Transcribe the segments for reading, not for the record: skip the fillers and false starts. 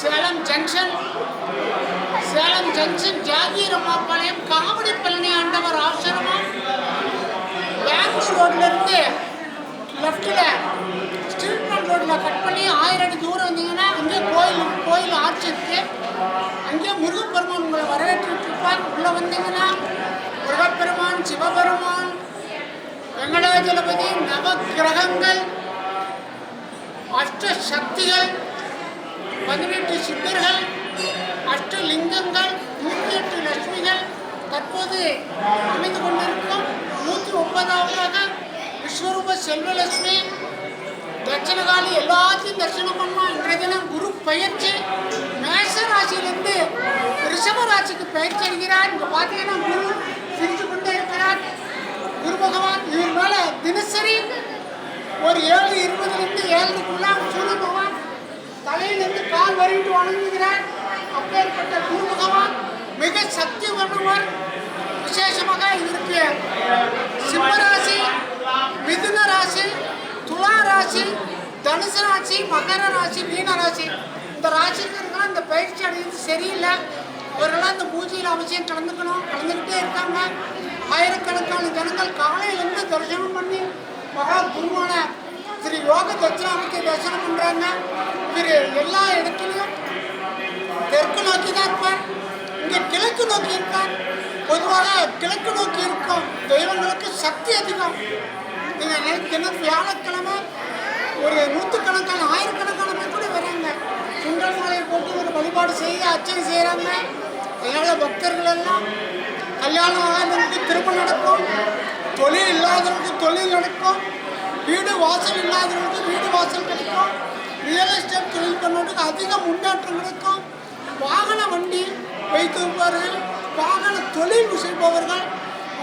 Salem junction ஜாகீரம்மாபாளையம் comedy Palani ஆண்டவர் ஆசிரமம் பெங்களூர் ரோட்லேருந்து லெஃப்டில் ஸ்ட்ரீட்மெண்ட் ரோட்டில் கட் பண்ணி 1000 அடி தூரம் வந்தீங்கன்னா அங்கே கோயில் ஆட்சி இருக்குது. அங்கே முருகப்பெருமான் உங்களை வரவேற்றிருப்பார். உள்ளே வந்தீங்கன்னா முருகப்பெருமான், சிவபெருமான், வெங்கடாஜலபதி, நவகிரகங்கள், அஷ்ட சக்திகள், 18 சித்தர்கள், அஷ்டலிங்கங்கள், 108 லட்சுமிகள் தற்போது அமைந்து கொண்டிருக்கும் 109வது விஸ்வரூப செல்வலட்சுமி தட்சணகாலி எல்லாத்தையும் தரிசனம் பண்ணோம். இன்றைய தினம் குரு பயிற்சி மேஷ ராசியிலிருந்து ரிஷப ராசிக்கு பயிற்சி அடைகிறார். இங்கே பார்த்தீங்கன்னா குரு சிரித்து கொண்டே இருக்கிறார். குரு பகவான் இவர் மேல தினசரி ஒரு 7:20 7:00 சூரிய பகவான் தலையிலிருந்து கால் வரையிட்டு வணங்குகிறார். அப்பேற்பட்ட குரு பகவான் மிக சக்தி பண்ணுவார். விசேஷமாக இருக்கு சிம்மராசி, மிதுன ராசி, துலா ராசி, தனுசு ராசி, மகர ராசி, மீன ராசி இந்த ராசிக்காரங்களாம் இந்த பயிற்சி அடைகிறது சரியில்லை. அவர்களாம் இந்த பூஜையில் அவசியம் கலந்துக்கிட்டே இருக்காங்க. ஆயிரக்கணக்கான ஜனங்கள் காலையிலிருந்து தரிசனம் பண்ணி மகா குருவான ஸ்ரீ யோக தட்சிணாமூர்த்தி தரிசனம் பண்ணுறாங்க. இவர் எல்லா இடத்துலையும் தெற்கு நோக்கி தான் இருப்பார். இங்கே கிழக்கு நோக்கி இருப்பார். பொதுவாக கிழக்கு நோக்கி இருக்கும் தெய்வங்களுக்கு சக்தி அதிகம். நீங்கள் தினம் வியாழக்கிழமை ஒரு 100கணக்கான 1000கணக்கான பேர் கூட வராங்க. சுண்டல் மாலையை போட்டு ஒரு வழிபாடு செய்ய அர்ச்சனை செய்கிறாங்க. அதனால் பக்தர்கள் எல்லாம் கல்யாணம் ஆகாதவங்களுக்கு திருமணம் நடக்கும், தொழில் இல்லாதவங்களுக்கு தொழில் நடக்கும், வீடு வாசல் இல்லாதவங்களுக்கு வீடு வாசல் கிடைக்கும், ரியல் எஸ்டேட் தொழில் பண்ணுறதுக்கு அதிக முன்னேற்றம் கிடைக்கும். வாகன வண்டி வைத்திருப்பவர்கள், வாகன தொழில் செய்பவர்கள்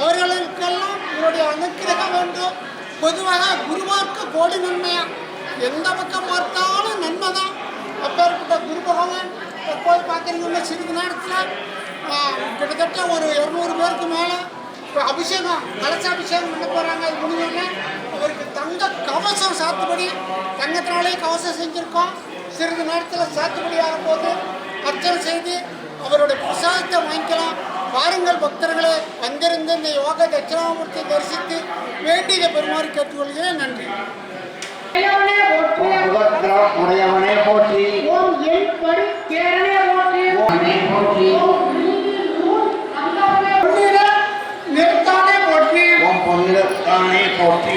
அவர்களுக்கெல்லாம் இவருடைய அனுக்கிரகம் வேண்டும். பொதுவாக குருவார்க்கு கோடி நன்மையா, எந்த பக்கம் பார்த்தாலும் நன்மை தான். அப்பேற்பட்ட குரு பகவான் எப்போது பார்க்குறீங்கன்னா சிறிது நேரத்தில் கிட்டத்தட்ட ஒரு 200 பேருக்கு மேலே அபிஷேகம் கலசாபிஷேகம் பண்ண போகிறாங்க. அது முடிஞ்சோடனே அவருக்கு தங்க கவசம் சாத்துபடி, தங்கத்தினாலே கவசம் செஞ்சுருக்கோம். சிறிது நேரத்தில் சாத்துபடி ஆகும்போது அர்ச்சனை செய்து அவருடைய பிரசாதத்தை வாங்கிக்கலாம். வாருங்கள் பக்தர்களே, வந்திருந்து இந்த யோக தட்சிணாமூர்த்தி தரிசித்து வேண்டிய பெருமாறு கேட்டுக்கொள்கிறேன். நன்றி. உடையவனே போற்றி, ஓம் என் படி கேரனே போற்றி, போற்றி, நிறுத்தானே போற்றி, ஓம் பொன்னிறத்தானே போற்றி,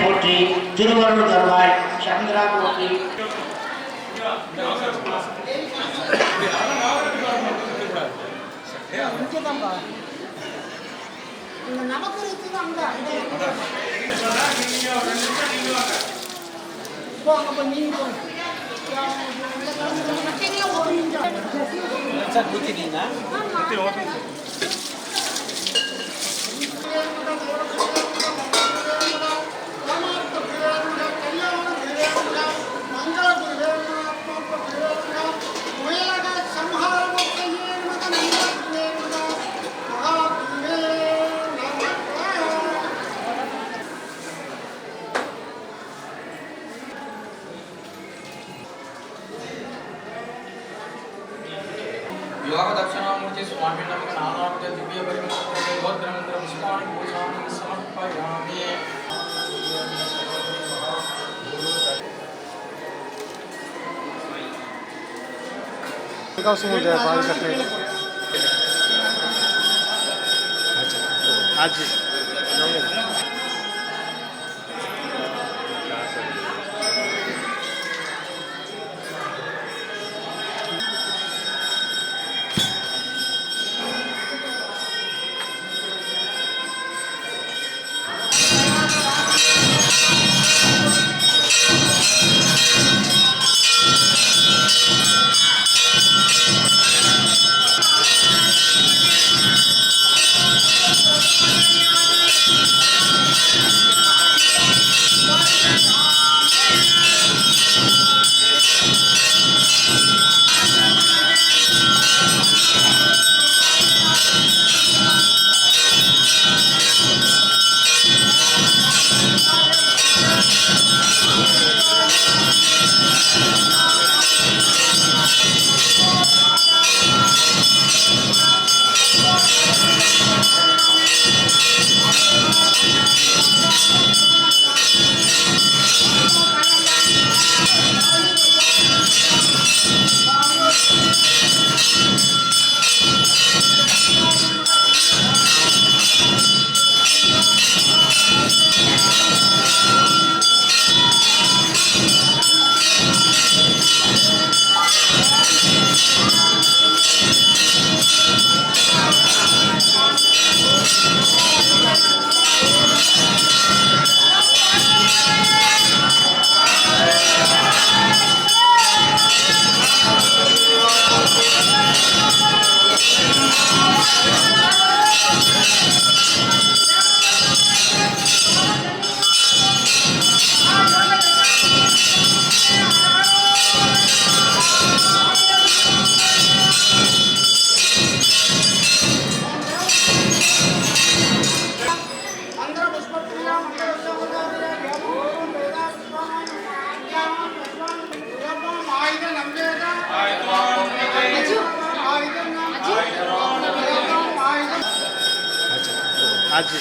போற்றி, திருவருள் தருவாய் சந்திரா போற்றி. நமக்கு योग दक्षिणामूर्ति स्वामी नमः नानाविध दिव्य परिमल मंत्र पुष्पाणि पूजानि समर्पयामि. कब से मुझे बाल कटने अच्छा आज आज